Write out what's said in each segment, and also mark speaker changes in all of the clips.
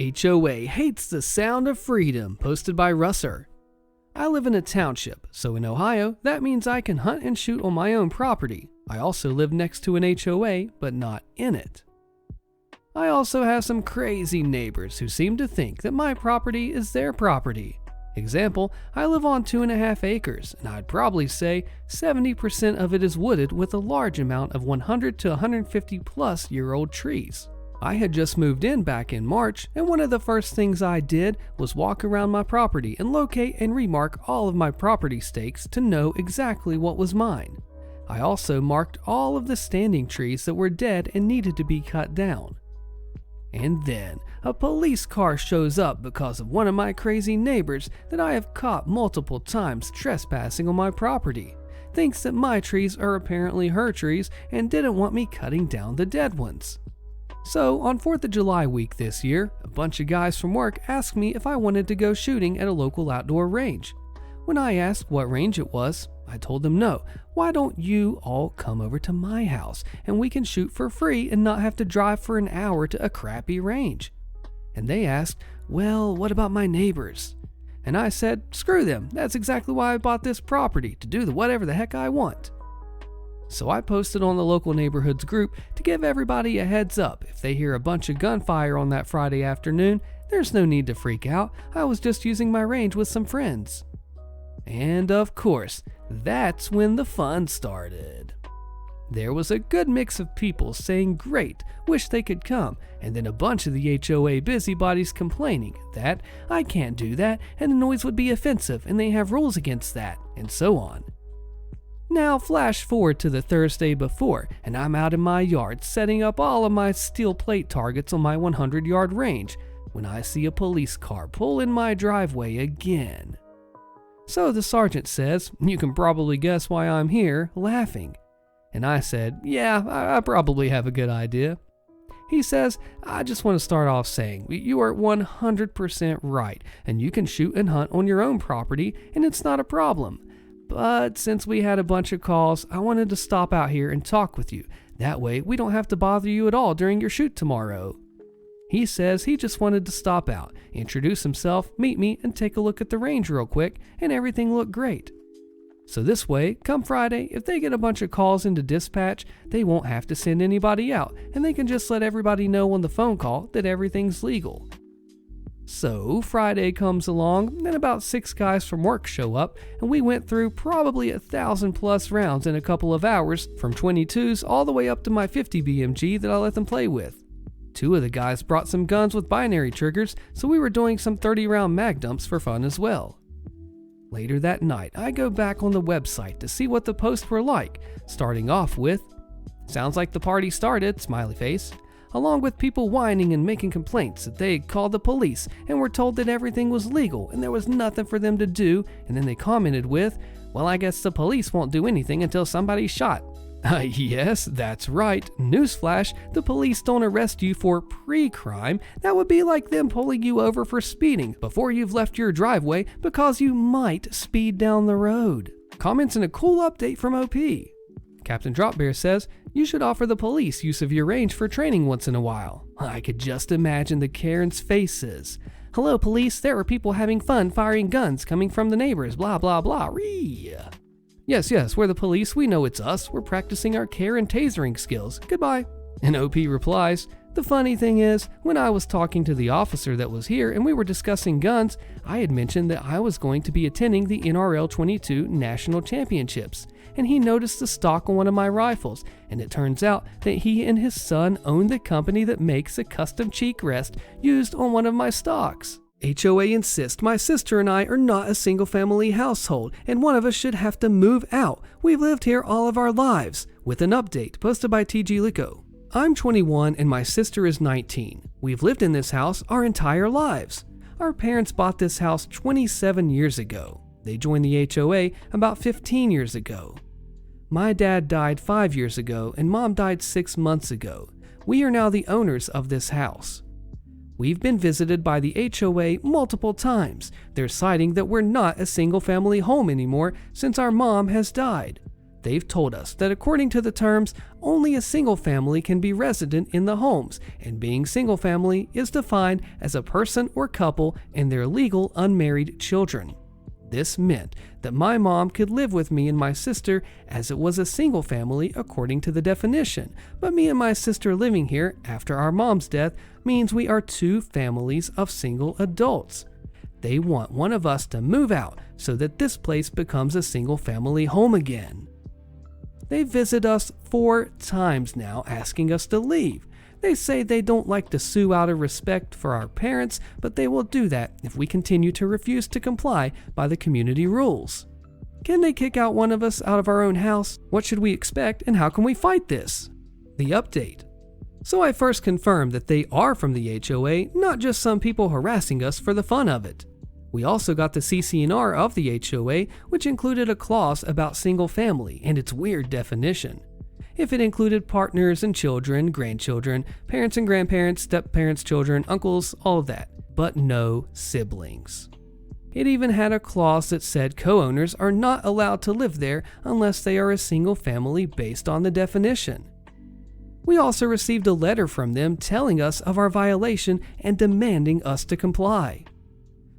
Speaker 1: HOA hates the sound of freedom, posted by Russer. I live in a township, so in Ohio, that means I can hunt and shoot on my own property. I also live next to an HOA, but not in it. I also have some crazy neighbors who seem to think that my property is their property. Example, I live on 2.5 acres, and I'd probably say 70% of it is wooded with a large amount of 100 to 150 plus year old trees. I had just moved in back in March, and one of the first things I did was walk around my property and locate and remark all of my property stakes to know exactly what was mine. I also marked all of the standing trees that were dead and needed to be cut down. And then, a police car shows up because of one of my crazy neighbors that I have caught multiple times trespassing on my property. Thinks that my trees are apparently her trees and didn't want me cutting down the dead ones. So, on 4th of July week this year, a bunch of guys from work asked me if I wanted to go shooting at a local outdoor range. When I asked what range it was, I told them no. Why don't you all come over to my house and we can shoot for free and not have to drive for an hour to a crappy range? And they asked, well, what about my neighbors? And I said, screw them. That's exactly why I bought this property, to do whatever the heck I want. So I posted on the local neighborhoods group to give everybody a heads up. If they hear a bunch of gunfire on that Friday afternoon, there's no need to freak out. I was just using my range with some friends. And of course, that's when the fun started. There was a good mix of people saying great, wish they could come, and then a bunch of the HOA busybodies complaining that I can't do that and the noise would be offensive and they have rules against that, and so on. Now flash forward to the Thursday before, and I'm out in my yard setting up all of my steel plate targets on my 100-yard range when I see a police car pull in my driveway again. So the sergeant says, you can probably guess why I'm here, laughing. And I said, yeah, I probably have a good idea. He says, I just want to start off saying, you are 100% right, and you can shoot and hunt on your own property, and it's not a problem. But since we had a bunch of calls, I wanted to stop out here and talk with you. That way, we don't have to bother you at all during your shoot tomorrow. He says he just wanted to stop out, introduce himself, meet me, and take a look at the range real quick, and everything looked great. So this way, come Friday, if they get a bunch of calls into dispatch, they won't have to send anybody out, and they can just let everybody know on the phone call that everything's legal. So Friday comes along, and about 6 guys from work show up, and we went through probably 1,000 plus rounds in a couple of hours, from 22s all the way up to my 50 BMG that I let them play with. 2 of the guys brought some guns with binary triggers, so we were doing some 30-round mag dumps for fun as well. Later that night, I go back on the website to see what the posts were like, starting off with, sounds like the party started, smiley face, along with people whining and making complaints that they had called the police and were told that everything was legal and there was nothing for them to do, and then they commented with, well, I guess the police won't do anything until somebody's shot. Yes, that's right. Newsflash, the police don't arrest you for pre-crime. That would be like them pulling you over for speeding before you've left your driveway because you might speed down the road. Comments and a cool update from OP. Captain Dropbear says, you should offer the police use of your range for training once in a while. I could just imagine the Karen's faces. Hello police, there are people having fun firing guns coming from the neighbors, blah blah blah, ree. Yes, we're the police, we know it's us, we're practicing our Karen tasering skills, goodbye. And OP replies, the funny thing is, when I was talking to the officer that was here and we were discussing guns, I had mentioned that I was going to be attending the NRL 22 National Championships, and he noticed the stock on one of my rifles, and it turns out that he and his son own the company that makes a custom cheek rest used on one of my stocks. HOA insists my sister and I are not a single-family household, and one of us should have to move out. We've lived here all of our lives. With an update posted by TG Lico. I'm 21 and my sister is 19. We've lived in this house our entire lives. Our parents bought this house 27 years ago. They joined the HOA about 15 years ago. My dad died 5 years ago and mom died 6 months ago. We are now the owners of this house. We've been visited by the HOA multiple times. They're citing that we're not a single-family home anymore since our mom has died. They've told us that according to the terms, only a single family can be resident in the homes, and being single family is defined as a person or couple and their legal unmarried children. This meant that my mom could live with me and my sister as it was a single family according to the definition, but me and my sister living here after our mom's death means we are two families of single adults. They want one of us to move out so that this place becomes a single family home again. They visit us 4 times now asking us to leave. They say they don't like to sue out of respect for our parents, but they will do that if we continue to refuse to comply by the community rules. Can they kick out one of us out of our own house? What should we expect and how can we fight this? The update. So I first confirmed that they are from the HOA, not just some people harassing us for the fun of it. We also got the CC&R of the HOA, which included a clause about single family and its weird definition. If it included partners and children, grandchildren, parents and grandparents, step-parents, children, uncles, all of that, but no siblings. It even had a clause that said co-owners are not allowed to live there unless they are a single family based on the definition. We also received a letter from them telling us of our violation and demanding us to comply.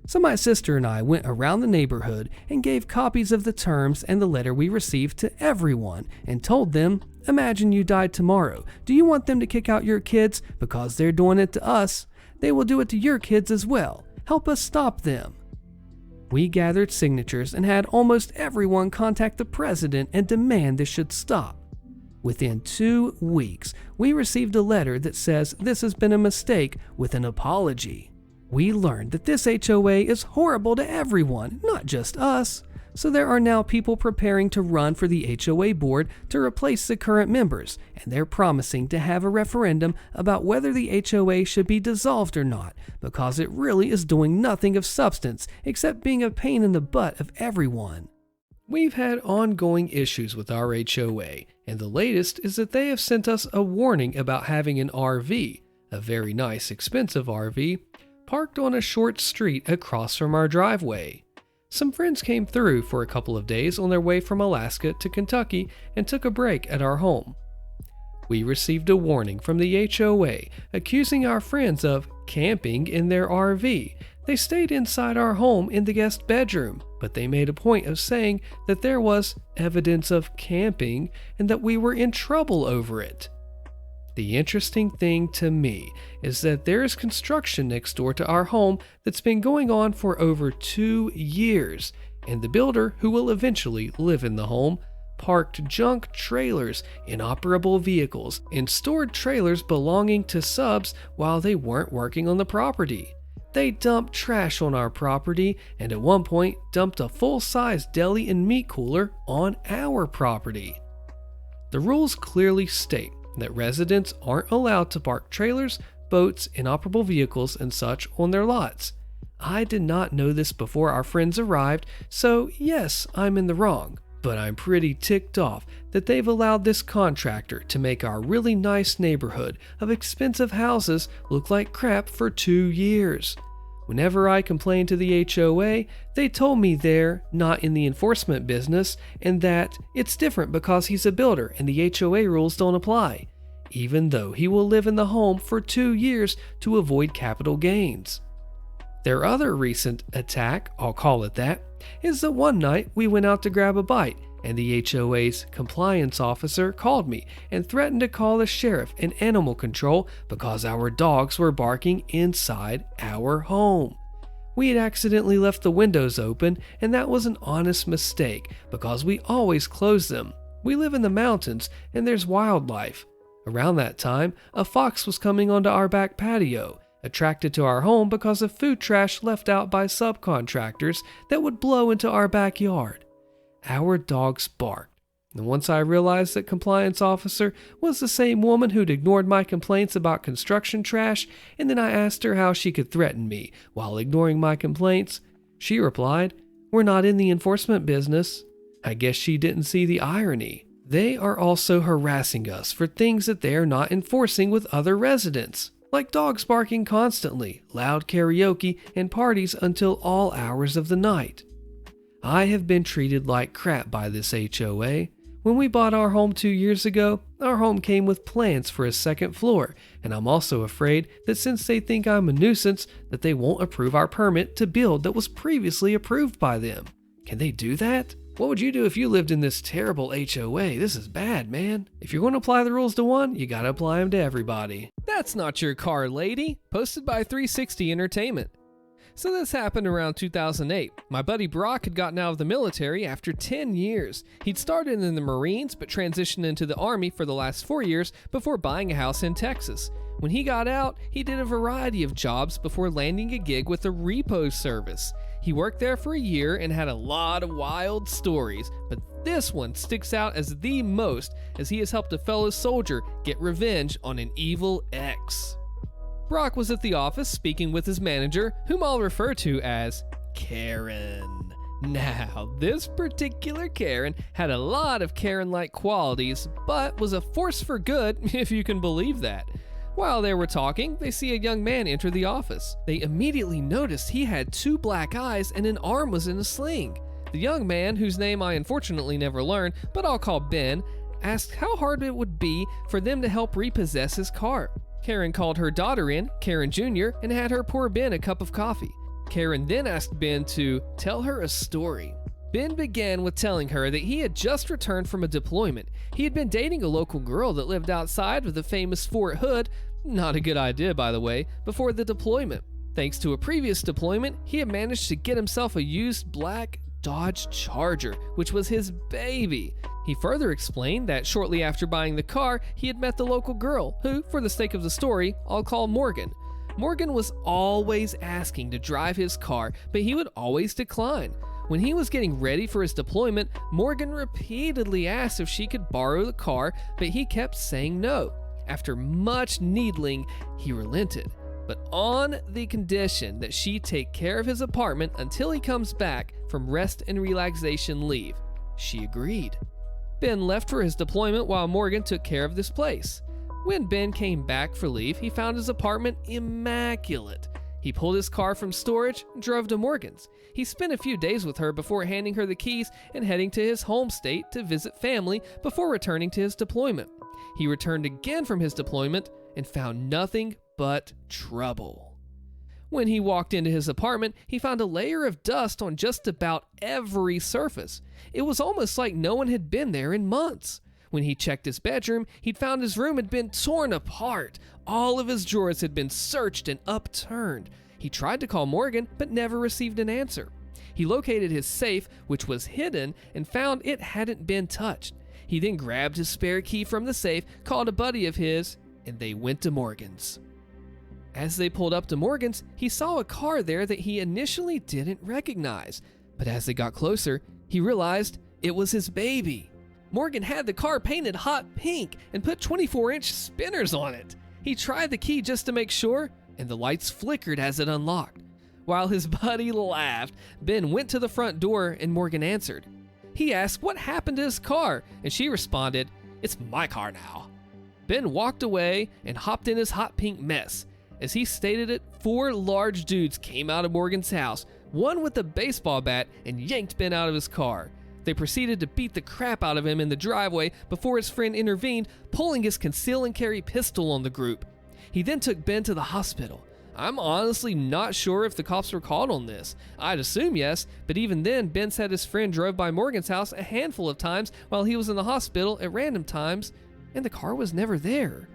Speaker 1: So my sister and I went around the neighborhood and gave copies of the terms and the letter we received to everyone and told them, imagine you died tomorrow. Do you want them to kick out your kids? Because they're doing it to us. They will do it to your kids as well. Help us stop them. We gathered signatures and had almost everyone contact the president and demand this should stop. Within 2 weeks, we received a letter that says this has been a mistake with an apology. We learned that this HOA is horrible to everyone, not just us. So there are now people preparing to run for the HOA board to replace the current members, and they're promising to have a referendum about whether the HOA should be dissolved or not, because it really is doing nothing of substance except being a pain in the butt of everyone. We've had ongoing issues with our HOA, and the latest is that they have sent us a warning about having an RV, a very nice, expensive RV, parked on a short street across from our driveway. Some friends came through for a couple of days on their way from Alaska to Kentucky and took a break at our home. We received a warning from the HOA accusing our friends of camping in their RV. They stayed inside our home in the guest bedroom, but they made a point of saying that there was evidence of camping and that we were in trouble over it. The interesting thing to me is that there is construction next door to our home that's been going on for over 2 years, and the builder, who will eventually live in the home, parked junk trailers, inoperable vehicles, and stored trailers belonging to subs while they weren't working on the property. They dumped trash on our property and at one point dumped a full-size deli and meat cooler on our property. The rules clearly state that residents aren't allowed to park trailers, boats, inoperable vehicles, and such on their lots. I did not know this before our friends arrived, so yes, I'm in the wrong, but I'm pretty ticked off that they've allowed this contractor to make our really nice neighborhood of expensive houses look like crap for 2 years. Whenever I complained to the HOA, they told me they're not in the enforcement business and that it's different because he's a builder and the HOA rules don't apply, even though he will live in the home for 2 years to avoid capital gains. Their other recent attack, I'll call it that, is that one night we went out to grab a bite and the HOA's compliance officer called me and threatened to call the sheriff and animal control because our dogs were barking inside our home. We had accidentally left the windows open, and that was an honest mistake because we always close them. We live in the mountains and there's wildlife. Around that time, a fox was coming onto our back patio, attracted to our home because of food trash left out by subcontractors that would blow into our backyard. Our dogs barked, and once I realized that compliance officer was the same woman who'd ignored my complaints about construction trash, and then I asked her how she could threaten me while ignoring my complaints, she replied, "We're not in the enforcement business." I guess she didn't see the irony. They are also harassing us for things that they are not enforcing with other residents, like dogs barking constantly, loud karaoke, and parties until all hours of the night. I have been treated like crap by this HOA. When we bought our home 2 years ago, our home came with plans for a second floor, and I'm also afraid that since they think I'm a nuisance, that they won't approve our permit to build that was previously approved by them. Can they do that? What would you do if you lived in this terrible HOA? This is bad, man. If you're going to apply the rules to one, you gotta apply them to everybody. That's not your car, lady. Posted by 360 Entertainment. So this happened around 2008. My buddy Brock had gotten out of the military after 10 years. He'd started in the Marines but transitioned into the Army for the last 4 years before buying a house in Texas. When he got out, he did a variety of jobs before landing a gig with a repo service. He worked there for a year and had a lot of wild stories, but this one sticks out as the most as he has helped a fellow soldier get revenge on an evil ex. Brock was at the office speaking with his manager, whom I'll refer to as Karen. Now, this particular Karen had a lot of Karen-like qualities, but was a force for good, if you can believe that. While they were talking, they see a young man enter the office. They immediately noticed he had 2 black eyes and an arm was in a sling. The young man, whose name I unfortunately never learned, but I'll call Ben, asked how hard it would be for them to help repossess his car. Karen called her daughter in, Karen Jr., and had her pour Ben a cup of coffee. Karen then asked Ben to tell her a story. Ben began with telling her that he had just returned from a deployment. He had been dating a local girl that lived outside of the famous Fort Hood, not a good idea by the way, before the deployment. Thanks to a previous deployment, he had managed to get himself a used black Dodge Charger, which was his baby. He further explained that shortly after buying the car, he had met the local girl, who, for the sake of the story, I'll call Morgan. Morgan was always asking to drive his car, but he would always decline. When he was getting ready for his deployment, Morgan repeatedly asked if she could borrow the car, but he kept saying no. After much needling, he relented, but on the condition that she take care of his apartment until he comes back from rest and relaxation leave. She agreed. Ben left for his deployment while Morgan took care of this place. When Ben came back for leave, he found his apartment immaculate. He pulled his car from storage and drove to Morgan's. He spent a few days with her before handing her the keys and heading to his home state to visit family before returning to his deployment. He returned again from his deployment and found nothing but trouble. When he walked into his apartment, he found a layer of dust on just about every surface. It was almost like no one had been there in months. When he checked his bedroom, he'd found his room had been torn apart. All of his drawers had been searched and upturned. He tried to call Morgan, but never received an answer. He located his safe, which was hidden, and found it hadn't been touched. He then grabbed his spare key from the safe, called a buddy of his, and they went to Morgan's. As they pulled up to Morgan's, he saw a car there that he initially didn't recognize, but as they got closer, he realized it was his baby. Morgan had the car painted hot pink and put 24-inch spinners on it. He tried the key just to make sure, and the lights flickered as it unlocked. While his buddy laughed, Ben went to the front door and Morgan answered. He asked what happened to his car, and she responded, "It's my car now." Ben walked away and hopped in his hot pink mess. As he stated it, 4 large dudes came out of Morgan's house, one with a baseball bat, and yanked Ben out of his car. They proceeded to beat the crap out of him in the driveway before his friend intervened, pulling his conceal and carry pistol on the group. He then took Ben to the hospital. I'm honestly not sure if the cops were called on this. I'd assume yes, but even then, Ben said his friend drove by Morgan's house a handful of times while he was in the hospital at random times, and the car was never there.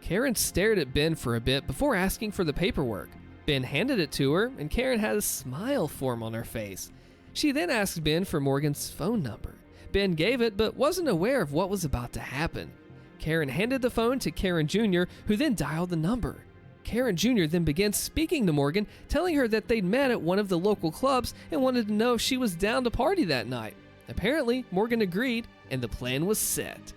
Speaker 1: Karen stared at Ben for a bit before asking for the paperwork. Ben handed it to her, and Karen had a smile form on her face. She then asked Ben for Morgan's phone number. Ben gave it, but wasn't aware of what was about to happen. Karen handed the phone to Karen Jr., who then dialed the number. Karen Jr. then began speaking to Morgan, telling her that they'd met at one of the local clubs and wanted to know if she was down to party that night. Apparently, Morgan agreed, and the plan was set.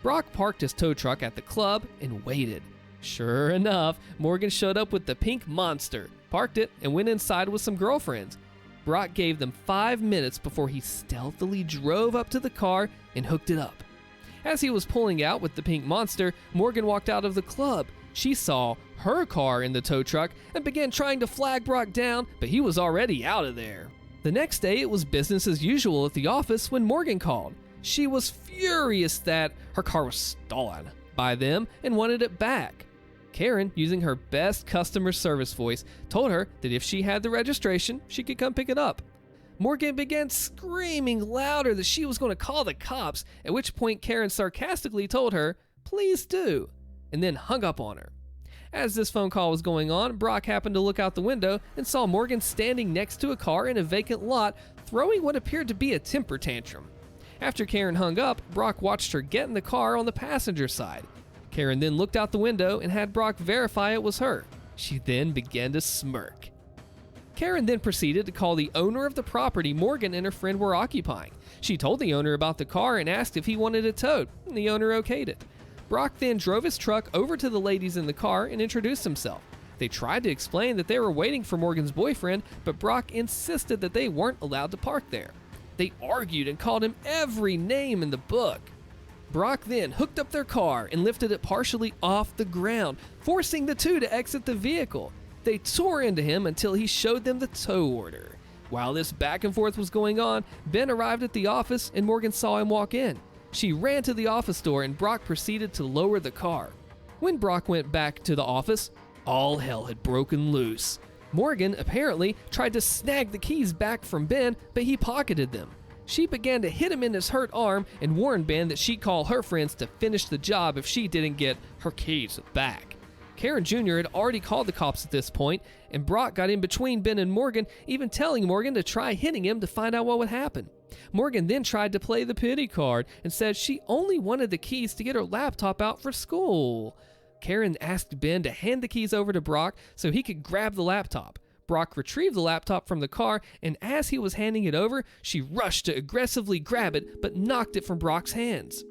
Speaker 1: Brock parked his tow truck at the club and waited. Sure enough, Morgan showed up with the pink monster, parked it, and went inside with some girlfriends. Brock gave them 5 minutes before he stealthily drove up to the car and hooked it up. As he was pulling out with the pink monster, Morgan walked out of the club. She saw her car in the tow truck and began trying to flag Brock down, but he was already out of there. The next day, it was business as usual at the office when Morgan called. She was furious that her car was stolen by them and wanted it back. Karen, using her best customer service voice, told her that if she had the registration, she could come pick it up. Morgan began screaming louder that she was going to call the cops, at which point Karen sarcastically told her, "Please do," and then hung up on her. As this phone call was going on, Brock happened to look out the window and saw Morgan standing next to a car in a vacant lot, throwing what appeared to be a temper tantrum. After Karen hung up, Brock watched her get in the car on the passenger side. Karen then looked out the window and had Brock verify it was her. She then began to smirk. Karen then proceeded to call the owner of the property Morgan and her friend were occupying. She told the owner about the car and asked if he wanted it towed, and the owner okayed it. Brock then drove his truck over to the ladies in the car and introduced himself. They tried to explain that they were waiting for Morgan's boyfriend, but Brock insisted that they weren't allowed to park there. They argued and called him every name in the book. Brock then hooked up their car and lifted it partially off the ground, forcing the two to exit the vehicle. They tore into him until he showed them the tow order. While this back and forth was going on, Ben arrived at the office and Morgan saw him walk in. She ran to the office door and Brock proceeded to lower the car. When Brock went back to the office, all hell had broken loose. Morgan apparently tried to snag the keys back from Ben, but he pocketed them. She began to hit him in his hurt arm and warned Ben that she'd call her friends to finish the job if she didn't get her keys back. Karen Jr. had already called the cops at this point, and Brock got in between Ben and Morgan, even telling Morgan to try hitting him to find out what would happen. Morgan then tried to play the pity card and said she only wanted the keys to get her laptop out for school. Karen asked Ben to hand the keys over to Brock so he could grab the laptop. Brock retrieved the laptop from the car, and as he was handing it over, she rushed to aggressively grab it, but knocked it from Brock's hands.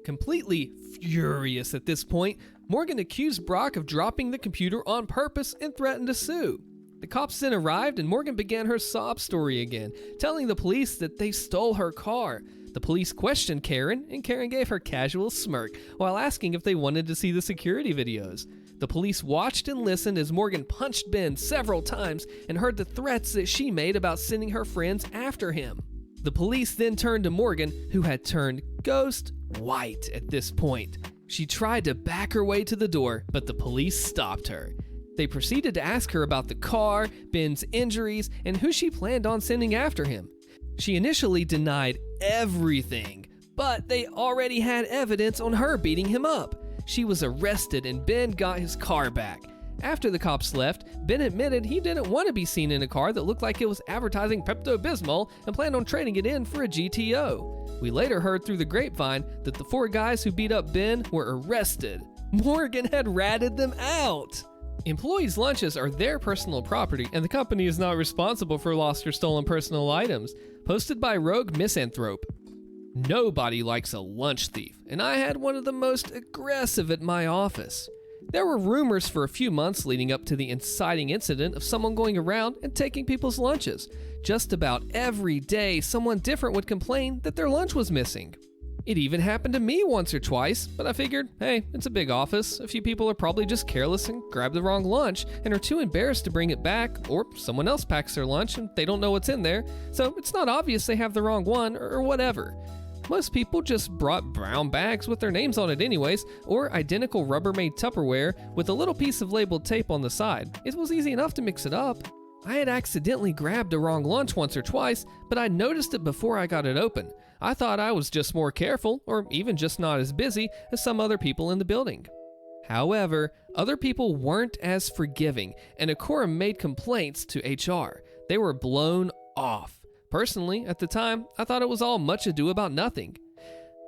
Speaker 1: Completely furious at this point, Morgan accused Brock of dropping the computer on purpose and threatened to sue. The cops then arrived, and Morgan began her sob story again, telling the police that they stole her car. The police questioned Karen, and Karen gave her casual smirk while asking if they wanted to see the security videos. The police watched and listened as Morgan punched Ben several times and heard the threats that she made about sending her friends after him. The police then turned to Morgan, who had turned ghost white at this point. She tried to back her way to the door, but the police stopped her. They proceeded to ask her about the car, Ben's injuries, and who she planned on sending after him. She initially denied everything, but they already had evidence on her beating him up. She was arrested and Ben got his car back. After the cops left, Ben admitted he didn't want to be seen in a car that looked like it was advertising Pepto-Bismol and planned on trading it in for a GTO. We later heard through the grapevine that the 4 guys who beat up Ben were arrested. Morgan had ratted them out. Employees' lunches are their personal property, and the company is not responsible for lost or stolen personal items. Posted by Rogue Misanthrope. Nobody likes a lunch thief, and I had one of the most aggressive at my office. There were rumors for a few months leading up to the inciting incident of someone going around and taking people's lunches. Just about every day, someone different would complain that their lunch was missing. It even happened to me once or twice, but I figured, hey, it's a big office. A few people are probably just careless and grab the wrong lunch and are too embarrassed to bring it back, or someone else packs their lunch and they don't know what's in there, so it's not obvious they have the wrong one or whatever. Most people just brought brown bags with their names on it anyways, or identical Rubbermaid Tupperware with a little piece of labeled tape on the side. It was easy enough to mix it up. I had accidentally grabbed a wrong lunch once or twice, but I noticed it before I got it open. I thought I was just more careful, or even just not as busy as some other people in the building. However, other people weren't as forgiving, and a quorum made complaints to HR. They were blown off. Personally, at the time, I thought it was all much ado about nothing.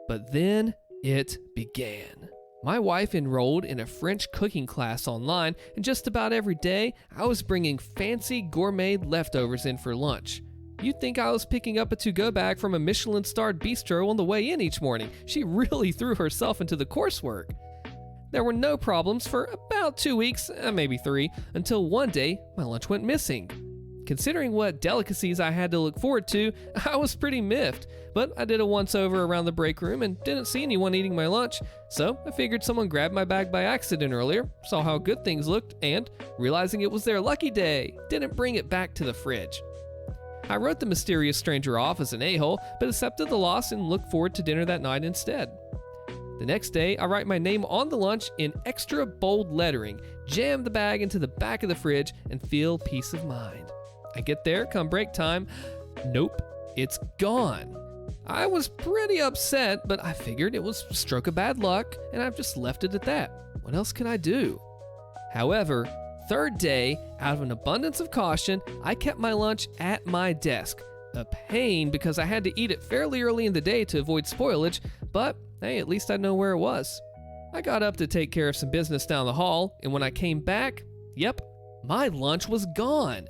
Speaker 1: But then it began. My wife enrolled in a French cooking class online, and just about every day, I was bringing fancy gourmet leftovers in for lunch. You'd think I was picking up a to-go bag from a Michelin-starred bistro on the way in each morning. She really threw herself into the coursework. There were no problems for about 2 weeks, maybe 3, until one day, my lunch went missing. Considering what delicacies I had to look forward to, I was pretty miffed, but I did a once-over around the break room and didn't see anyone eating my lunch, so I figured someone grabbed my bag by accident earlier, saw how good things looked, and, realizing it was their lucky day, didn't bring it back to the fridge. I wrote the mysterious stranger off as an a-hole, but accepted the loss and looked forward to dinner that night instead. The next day, I write my name on the lunch in extra bold lettering, jam the bag into the back of the fridge, and feel peace of mind. I get there, come break time. Nope, it's gone. I was pretty upset, but I figured it was a stroke of bad luck, and I've just left it at that. What else could I do? However, third day, out of an abundance of caution, I kept my lunch at my desk. A pain because I had to eat it fairly early in the day to avoid spoilage, but hey, at least I know where it was. I got up to take care of some business down the hall, and when I came back, yep, my lunch was gone.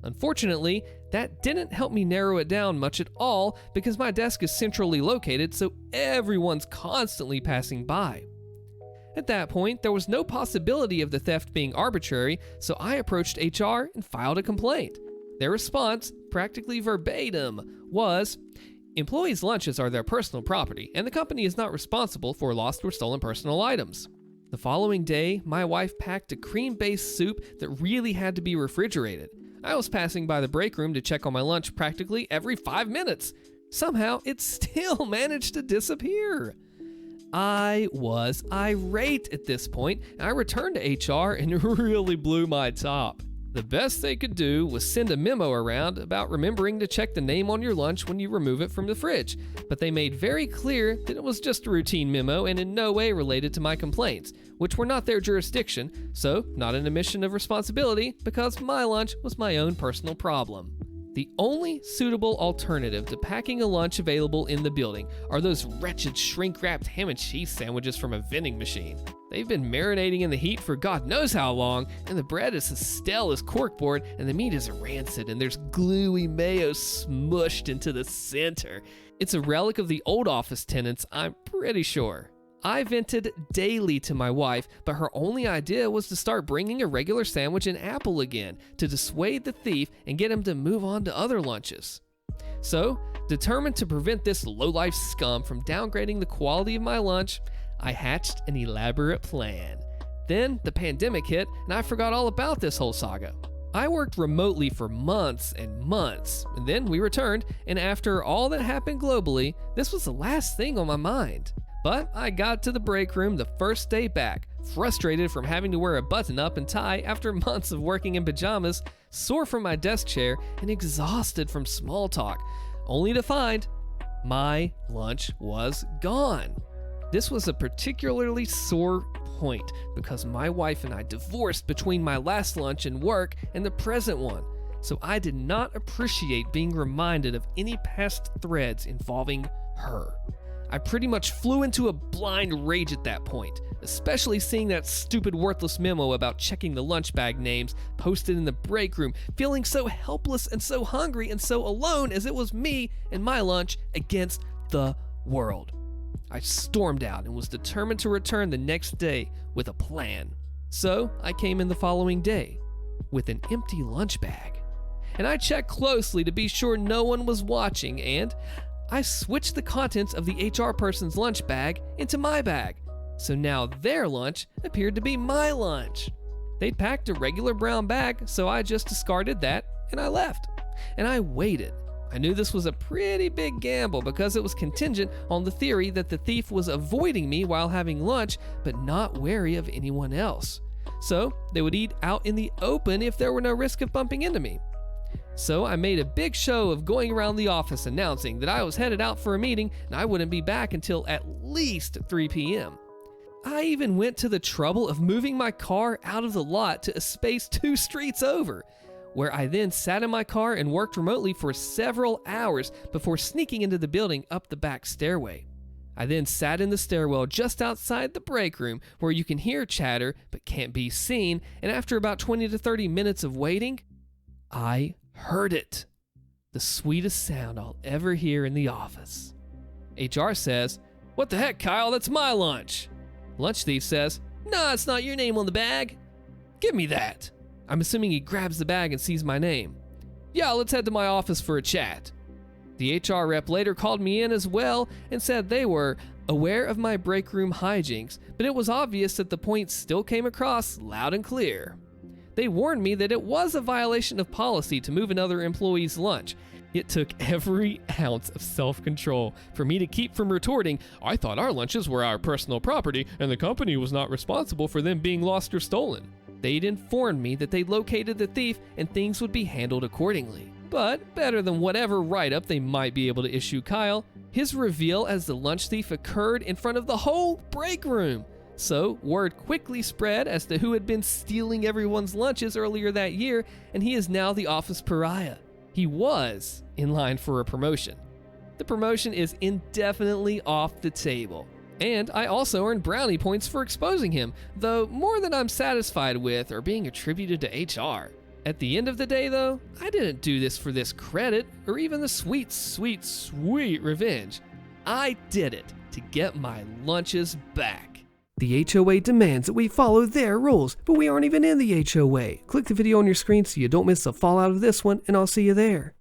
Speaker 1: Unfortunately, that didn't help me narrow it down much at all because my desk is centrally located, so everyone's constantly passing by. At that point, there was no possibility of the theft being arbitrary, so I approached HR and filed a complaint. Their response, practically verbatim, was, "Employees' lunches are their personal property, and the company is not responsible for lost or stolen personal items." The following day, my wife packed a cream-based soup that really had to be refrigerated. I was passing by the break room to check on my lunch practically every 5 minutes. Somehow, it still managed to disappear. I was irate at this point, and I returned to HR and really blew my top. The best they could do was send a memo around about remembering to check the name on your lunch when you remove it from the fridge, but they made very clear that it was just a routine memo and in no way related to my complaints, which were not their jurisdiction, so not an admission of responsibility because my lunch was my own personal problem. The only suitable alternative to packing a lunch available in the building are those wretched shrink-wrapped ham and cheese sandwiches from a vending machine. They've been marinating in the heat for God knows how long, and the bread is as stale as corkboard, and the meat is rancid, and there's gluey mayo smushed into the center. It's a relic of the old office tenants, I'm pretty sure. I vented daily to my wife, but her only idea was to start bringing a regular sandwich and apple again to dissuade the thief and get him to move on to other lunches. So, determined to prevent this lowlife scum from downgrading the quality of my lunch, I hatched an elaborate plan. Then the pandemic hit, and I forgot all about this whole saga. I worked remotely for months and months, and then we returned, and after all that happened globally, this was the last thing on my mind. But I got to the break room the first day back, frustrated from having to wear a button-up and tie after months of working in pajamas, sore from my desk chair, and exhausted from small talk, only to find my lunch was gone. This was a particularly sore point because my wife and I divorced between my last lunch and work and the present one, so I did not appreciate being reminded of any past threads involving her. I pretty much flew into a blind rage at that point, especially seeing that stupid worthless memo about checking the lunch bag names posted in the break room, feeling so helpless and so hungry and so alone as it was me and my lunch against the world. I stormed out and was determined to return the next day with a plan. So I came in the following day with an empty lunch bag. And I checked closely to be sure no one was watching, and I switched the contents of the HR person's lunch bag into my bag. So now their lunch appeared to be my lunch. They'd packed a regular brown bag, so I just discarded that and I left. And I waited. I knew this was a pretty big gamble because it was contingent on the theory that the thief was avoiding me while having lunch, but not wary of anyone else. So they would eat out in the open if there were no risk of bumping into me. So I made a big show of going around the office announcing that I was headed out for a meeting and I wouldn't be back until at least 3 p.m. I even went to the trouble of moving my car out of the lot to a space 2 streets over, where I then sat in my car and worked remotely for several hours before sneaking into the building up the back stairway. I then sat in the stairwell just outside the break room where you can hear chatter but can't be seen, and after about 20 to 30 minutes of waiting, I heard it. The sweetest sound I'll ever hear in the office. HR says, "What the heck, Kyle? That's my lunch." Lunch thief says, "Nah, it's not your name on the bag. Give me that." I'm assuming he grabs the bag and sees my name. "Yeah, let's head to my office for a chat." The HR rep later called me in as well and said they were aware of my break room hijinks, but it was obvious that the point still came across loud and clear. They warned me that it was a violation of policy to move another employee's lunch. It took every ounce of self-control for me to keep from retorting, "I thought our lunches were our personal property and the company was not responsible for them being lost or stolen." They'd informed me that they located the thief and things would be handled accordingly. But better than whatever write-up they might be able to issue Kyle, his reveal as the lunch thief occurred in front of the whole break room. So word quickly spread as to who had been stealing everyone's lunches earlier that year, and he is now the office pariah. He was in line for a promotion. The promotion is indefinitely off the table. And I also earned brownie points for exposing him, though more than I'm satisfied with are being attributed to HR. At the end of the day though, I didn't do this for this credit or even the sweet, sweet, sweet revenge. I did it to get my lunches back. The HOA demands that we follow their rules, but we aren't even in the HOA. Click the video on your screen so you don't miss the fallout of this one, and I'll see you there.